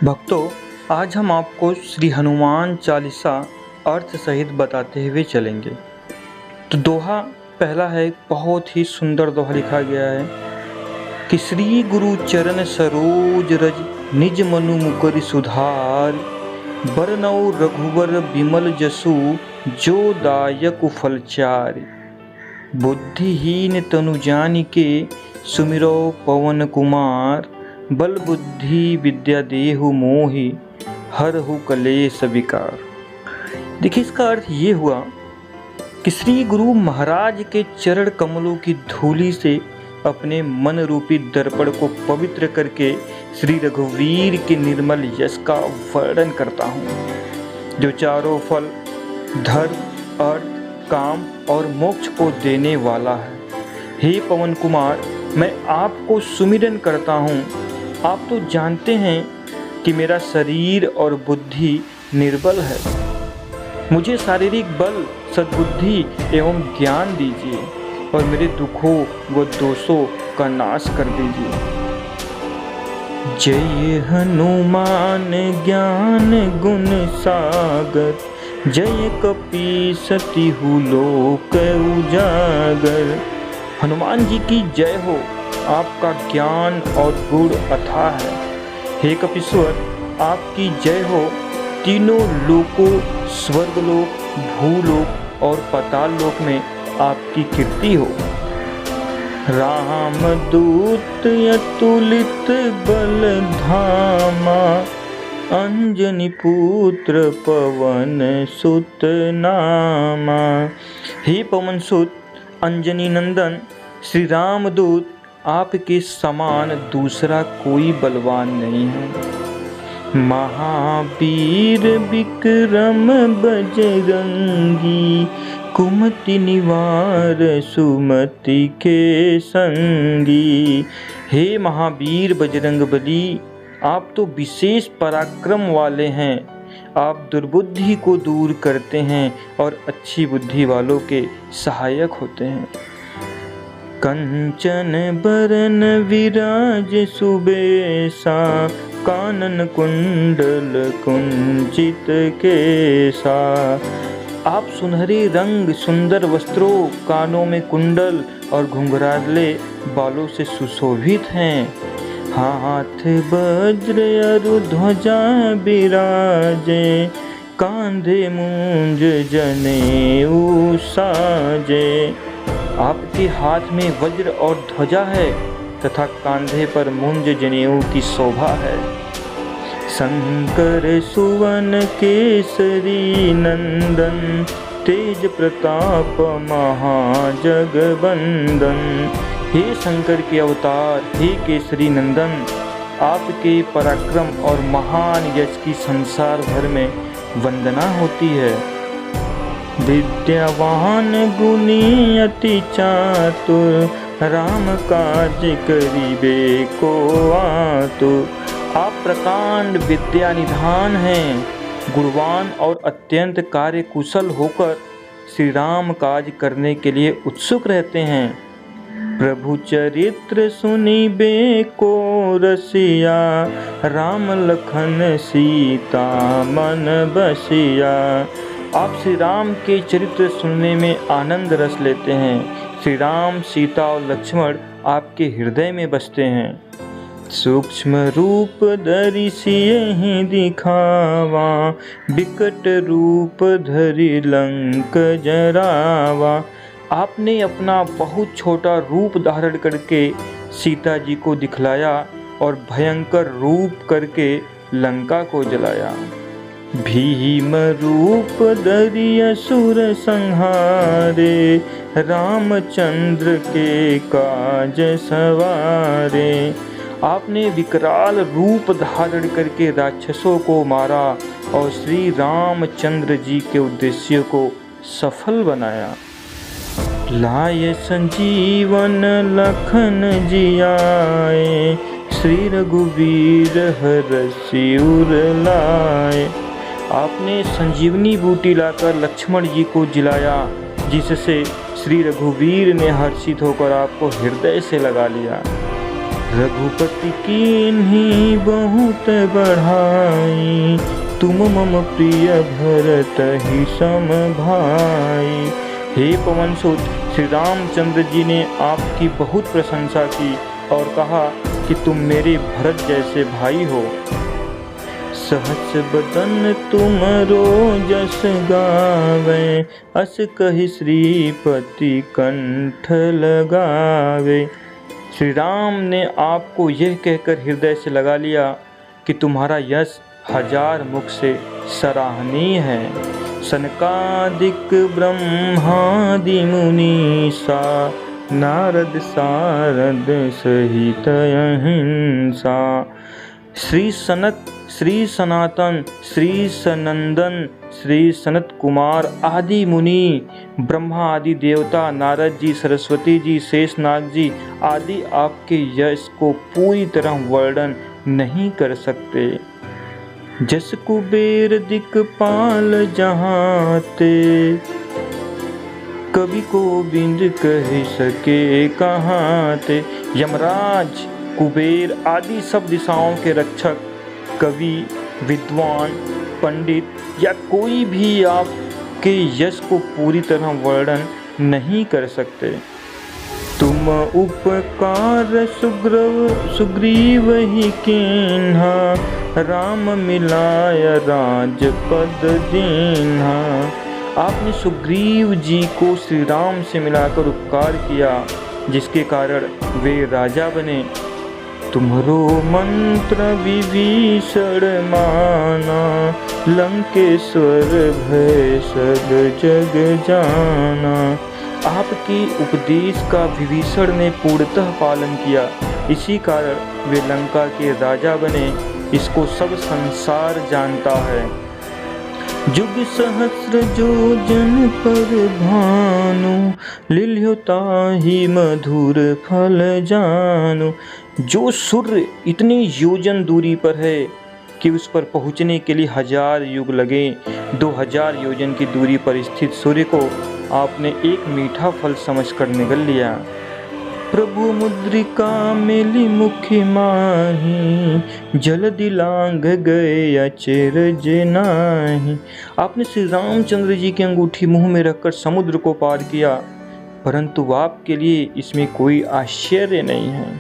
भक्तों, आज हम आपको श्री हनुमान चालीसा अर्थ सहित बताते हुए चलेंगे। तो दोहा पहला है, बहुत ही सुंदर दोहा लिखा गया है कि श्री गुरु चरण सरोज रज निज मनु मुकुर सुधार, बरनउँ रघुवर बिमल जसु जो दायक फलचारि। बुद्धिहीन तनु जानिके सुमिरौ पवन कुमार, बल बुद्धि विद्या देहु मोहि हरहु कलेश विकार। देखिए, इसका अर्थ ये हुआ कि श्री गुरु महाराज के चरण कमलों की धूलि से अपने मन रूपी दर्पण को पवित्र करके श्री रघुवीर के निर्मल यश का वर्णन करता हूँ, जो चारों फल धर्म, अर्थ, काम और मोक्ष को देने वाला है। हे पवन कुमार, मैं आपको सुमिरन करता हूँ। आप तो जानते हैं कि मेरा शरीर और बुद्धि निर्बल है। मुझे शारीरिक बल, सद्बुद्धि एवं ज्ञान दीजिए और मेरे दुखों व दोषों का नाश कर दीजिए। जय हनुमान ज्ञान गुण सागर, जय कपीसतिहु लोक उजागर। हनुमान जी की जय हो, आपका ज्ञान और गुण अथाह है। हे कपीश्वर, आपकी जय हो, तीनों लोकों स्वर्गलोक, भूलोक और पाताल लोक में आपकी कीर्ति हो। राम दूत अतुलित बल धामा, अंजनी पुत्र पवन सुत नामा। हे पवन सुत अंजनी नंदन श्री राम दूत, आपके समान दूसरा कोई बलवान नहीं है। महावीर विक्रम बजरंगी, कुमति निवार सुमति के संगी। हे महावीर बजरंगबली, आप तो विशेष पराक्रम वाले हैं। आप दुर्बुद्धि को दूर करते हैं और अच्छी बुद्धि वालों के सहायक होते हैं। कंचन बरन विराज सुबेसा, कानन कुंडल कुंचित केसा। आप सुनहरे रंग, सुंदर वस्त्रों, कानों में कुंडल और घुंघराले बालों से सुशोभित हैं। हाथ वज्र अरु ध्वजा बिराजे, कांधे मूंज जनेऊ साजे। आपके हाथ में वज्र और ध्वजा है तथा कांधे पर मुंज जनेऊ की शोभा है। शंकर सुवन केसरी नंदन, तेज प्रताप महाजगबंदन। हे शंकर के अवतार, हे केसरी नंदन, आपके पराक्रम और महान यश की संसार भर में वंदना होती है। विद्यावान गुणी अति चातुर, राम काज करिबे को आतुर। आप प्रकांड विद्या निधान हैं, गुणवान और अत्यंत कार्य कुशल होकर श्री राम काज करने के लिए उत्सुक रहते हैं। प्रभु चरित्र सुनिबे को रसिया, राम लखन सीता मन बसिया। आप श्री राम के चरित्र सुनने में आनंद रस लेते हैं। श्री राम, सीता और लक्ष्मण आपके हृदय में बसते हैं। सूक्ष्म रूप धरि सियहि दिखावा, विकट रूप धरि लंक जरावा। आपने अपना बहुत छोटा रूप धारण करके सीता जी को दिखलाया और भयंकर रूप करके लंका को जलाया। भीम रूप धरि असुर संहारे, रामचंद्र के काज सवारे। आपने विकराल रूप धारण करके राक्षसों को मारा और श्री रामचंद्र जी के उद्देश्य को सफल बनाया। लाय संजीवन लखन जियाए, श्री रघुवीर हरषि उर लाए। आपने संजीवनी बूटी लाकर लक्ष्मण जी को जिलाया, जिससे श्री रघुवीर ने हर्षित होकर आपको हृदय से लगा लिया। रघुपति कीन्ही बहुत बढ़ाई, तुम मम प्रिय भरत ही सम भाई। हे पवन सुत, श्री रामचंद्र जी ने आपकी बहुत प्रशंसा की और कहा कि तुम मेरे भरत जैसे भाई हो। सहस बदन तुमरो जस गावे, अस कहि श्रीपति कंठ लगावे। श्री राम ने आपको यह कहकर हृदय से लगा लिया कि तुम्हारा यश 1000 मुख से सराहनीय है। सनकादिक ब्रह्मादि मुनीसा, नारद सारद सहित अहिंसा। श्री सनक, श्री सनातन, श्री सनंदन, श्री सनत कुमार आदि मुनि, ब्रह्मा आदि देवता, नारद जी, सरस्वती जी, शेषनाग जी आदि आपके यश को पूरी तरह वर्णन नहीं कर सकते। जस कुबेर दिक्पाल जहाते, कवि गोविंद कह सके कहाँ ते। यमराज, कुबेर आदि सब दिशाओं के रक्षक, कवि, विद्वान, पंडित या कोई भी आपके यश को पूरी तरह वर्णन नहीं कर सकते। तुम उपकार सुग्रीव ही कीन्हा, राम मिलाय राजपद दीन्हा। आपने सुग्रीव जी को श्री राम से मिलाकर उपकार किया, जिसके कारण वे राजा बने। तुम्हारो मंत्र विभीषण माना, लंकेश्वर भय सब जग जाना। आपकी उपदेश का विभीषण ने पूर्णतः पालन किया, इसी कारण वे लंका के राजा बने। इसको सब संसार जानता है। जुग सहस्र योजन पर भानु, लील्यो ताहि मधुर फल जानु। जो सूर्य इतनी योजन दूरी पर है कि उस पर पहुँचने के लिए 1000 युग लगे, 2000 योजन की दूरी पर स्थित सूर्य को आपने एक मीठा फल समझकर निगल लिया। प्रभु मुद्रिका मेली मुखी माही, जल्दी लांघ गए अचरज नाही। आपने श्री रामचंद्र जी की अंगूठी मुंह में रखकर समुद्र को पार किया, परंतु आपके लिए इसमें कोई आश्चर्य नहीं है।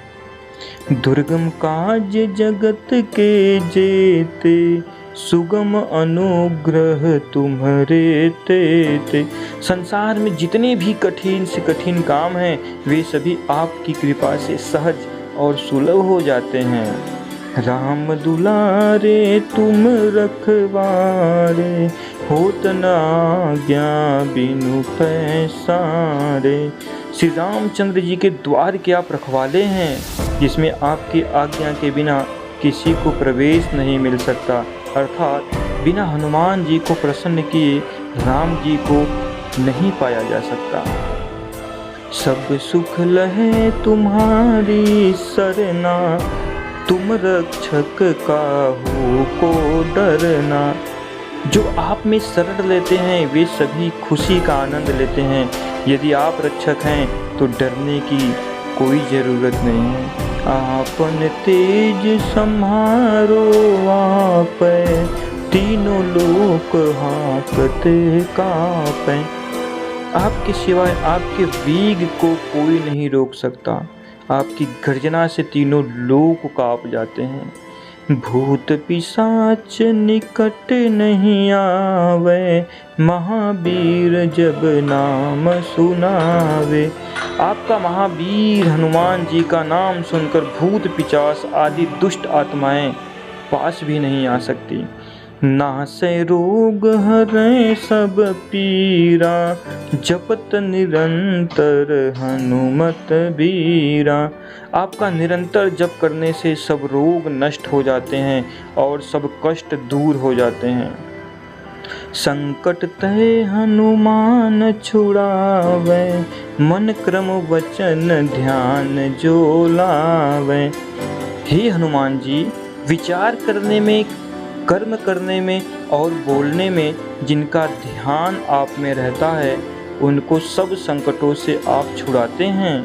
दुर्गम काज जगत के जेते, सुगम अनुग्रह तुम्हारे तेते। संसार में जितने भी कठिन से कठिन काम हैं, वे सभी आपकी कृपा से सहज और सुलभ हो जाते हैं। राम दुलारे तुम रखवारे, होत न आज्ञा बिनु पैसारे। श्री रामचंद्र जी के द्वार के आप रखवाले हैं, जिसमें आपकी आज्ञा के बिना किसी को प्रवेश नहीं मिल सकता। अर्थात बिना हनुमान जी को प्रसन्न किए राम जी को नहीं पाया जा सकता। सब सुख लहे तुम्हारी सरना, तुम रक्षक काहू को डरना। जो आप में शरण लेते हैं वे सभी खुशी का आनंद लेते हैं। यदि आप रक्षक हैं तो डरने की कोई ज़रूरत नहीं है। आपन तेज सम्हारो आप, तीनों लोक हाँकते कांपे। आपके सिवाय आपके वेग को कोई नहीं रोक सकता। आपकी गर्जना से तीनों लोक कांप जाते हैं। भूत पिशाच निकट नहीं आवे, महावीर जब नाम सुनावे। आपका महावीर हनुमान जी का नाम सुनकर भूत पिशाच आदि दुष्ट आत्माएं पास भी नहीं आ सकती। नासै रोग हरै सब पीरा, जपत निरंतर हनुमत बीरा। आपका निरंतर जप करने से सब रोग नष्ट हो जाते हैं और सब कष्ट दूर हो जाते हैं। संकट तय हनुमान छुड़ावे, मन क्रम वचन ध्यान जो लावे। हे हनुमान जी, विचार करने में, कर्म करने में और बोलने में जिनका ध्यान आप में रहता है, उनको सब संकटों से आप छुड़ाते हैं।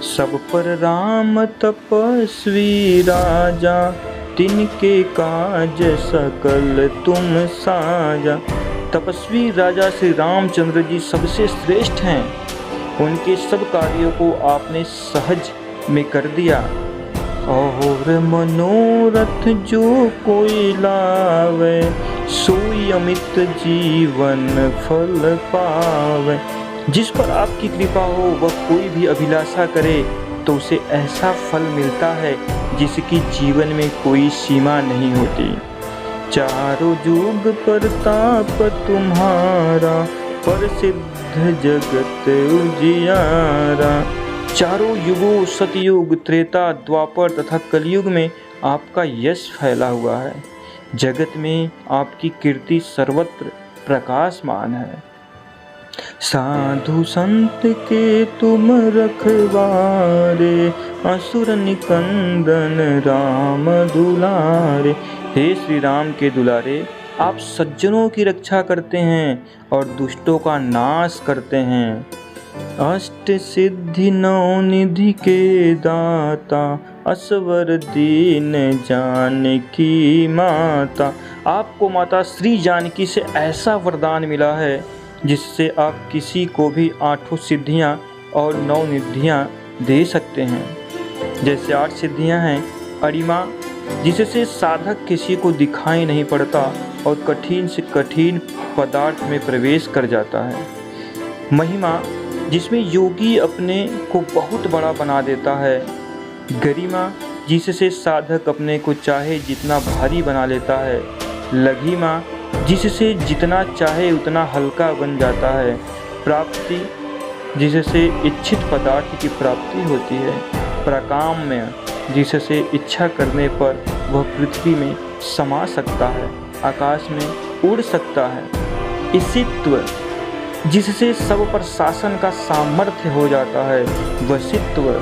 सब पर राम तपस्वी राजा, तिनके काज सकल तुम साजा। तपस्वी राजा श्री रामचंद्र जी सबसे श्रेष्ठ हैं। उनके सब कार्यों को आपने सहज में कर दिया। और मनोरथ जो कोई लावे, सोई अमित जीवन फल पावे। जिस पर आपकी कृपा हो वह कोई भी अभिलाषा करे तो उसे ऐसा फल मिलता है जिसकी जीवन में कोई सीमा नहीं होती। चारों युग प्रताप तुम्हारा, प्रसिद्ध जगत उजियारा। चारों युगों सतयुग, त्रेता, द्वापर तथा कलयुग में आपका यश फैला हुआ है। जगत में आपकी कीर्ति सर्वत्र प्रकाशमान है। साधु संत के तुम रखवारे, असुर निकंदन राम दुलारे। हे श्री राम के दुलारे, आप सज्जनों की रक्षा करते हैं और दुष्टों का नाश करते हैं। अष्ट सिद्धि नौ निधि के दाता, असवर दीन जानकी माता। आपको माता श्री जानकी से ऐसा वरदान मिला है जिससे आप किसी को भी 8 सिद्धियां और 9 निधियां दे सकते हैं। जैसे 8 सिद्धियां हैं अरिमा, जिससे साधक किसी को दिखाई नहीं पड़ता और कठिन से कठिन पदार्थ में प्रवेश कर जाता है। महिमा, जिसमें योगी अपने को बहुत बड़ा बना देता है। गरिमा, जिससे साधक अपने को चाहे जितना भारी बना लेता है। लघिमा, जिससे जितना चाहे उतना हल्का बन जाता है। प्राप्ति, जिससे इच्छित पदार्थ की प्राप्ति होती है। प्रकाम्य, जिससे इच्छा करने पर वह पृथ्वी में समा सकता है, आकाश में उड़ सकता है। ईशित्व, जिससे सब पर शासन का सामर्थ्य हो जाता है। वशित्व,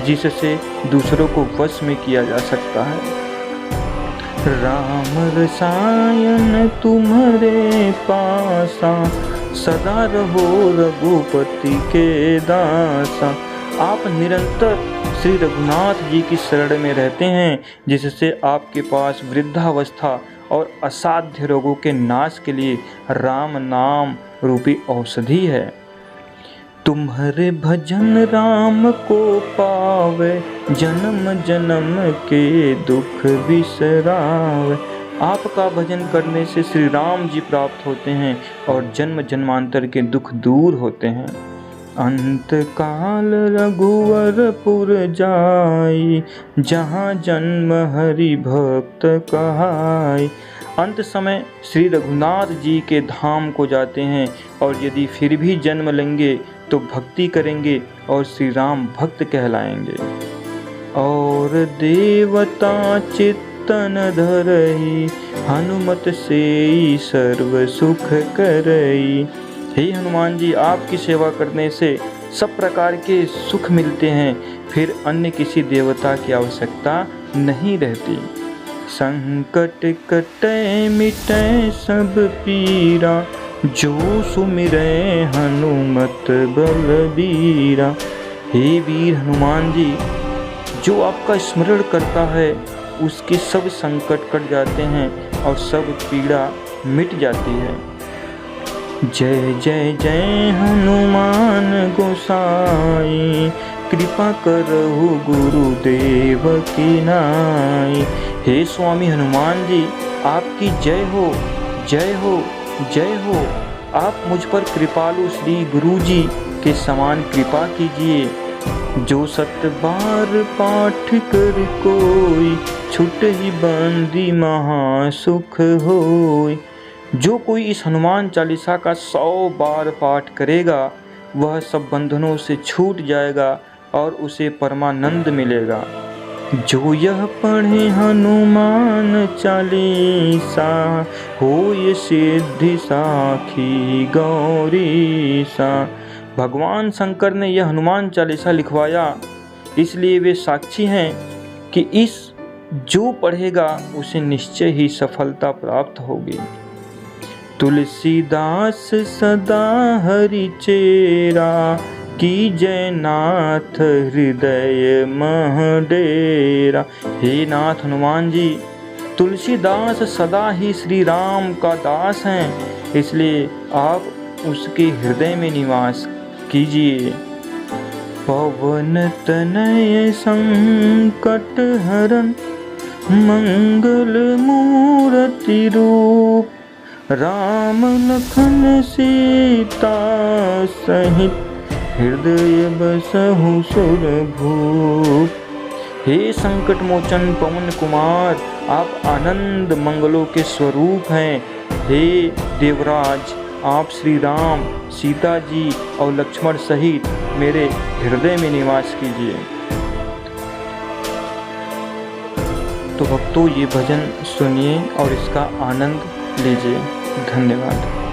जिससे दूसरों को वश में किया जा सकता है। राम रसायन तुम्हारे पासा, सदा रहो रघुपति के दासा। आप निरंतर श्री रघुनाथ जी की शरण में रहते हैं, जिससे आपके पास वृद्धावस्था और असाध्य रोगों के नाश के लिए राम नाम रूपी औषधि है। तुम्हारे भजन राम को पावे, जन्म जन्म के दुख बिसरावे। आपका भजन करने से श्री राम जी प्राप्त होते हैं और जन्म जन्मांतर के दुख दूर होते हैं। अंत काल रघुवरपुर जाई, जहाँ जन्म हरि भक्त कहाई। अंत समय श्री रघुनाथ जी के धाम को जाते हैं और यदि फिर भी जन्म लेंगे तो भक्ति करेंगे और श्री राम भक्त कहलाएंगे। और देवता चित्तन धरई, हनुमत सेई सर्व सुख करई। हे हनुमान जी, आपकी सेवा करने से सब प्रकार के सुख मिलते हैं, फिर अन्य किसी देवता की आवश्यकता नहीं रहती। संकट कटै मिटै सब पीरा, जो सुमिरै हनुमत बलबीरा। हे वीर हनुमान जी, जो आपका स्मरण करता है उसके सब संकट कट जाते हैं और सब पीड़ा मिट जाती है। जय जय जय हनुमान गोसाई, कृपा करहु गुरुदेव की नाई। हे स्वामी हनुमान जी, आपकी जय हो, जय हो, जय हो। आप मुझ पर कृपालु श्री गुरु जी के समान कृपा कीजिए। जो 7 बार पाठ कर कोई, छुट ही बंदी महासुख होय। जो कोई इस हनुमान चालीसा का 100 बार पाठ करेगा वह सब बंधनों से छूट जाएगा और उसे परमानंद मिलेगा। जो यह पढ़े हनुमान चालीसा, होय सिद्धि साखी गौरीसा। भगवान शंकर ने यह हनुमान चालीसा लिखवाया, इसलिए वे साक्षी हैं कि इस जो पढ़ेगा उसे निश्चय ही सफलता प्राप्त होगी। तुलसीदास सदा हरि चेरा, कीजय नाथ हृदय मह डेरा। हे नाथ हनुमान जी, तुलसीदास सदा ही श्री राम का दास हैं, इसलिए आप उसके हृदय में निवास कीजिए। पवन तनय संकट हरन मंगल मूर्ति रूप, राम लखन सीता सहित हृदय बसहु सुरभूप। हे संकट मोचन पवन कुमार, आप आनंद मंगलों के स्वरूप हैं। हे देवराज, आप श्री राम, सीता जी और लक्ष्मण सहित मेरे हृदय में निवास कीजिए। तो भक्तों, ये भजन सुनिए और इसका आनंद लीजिए। धन्यवाद।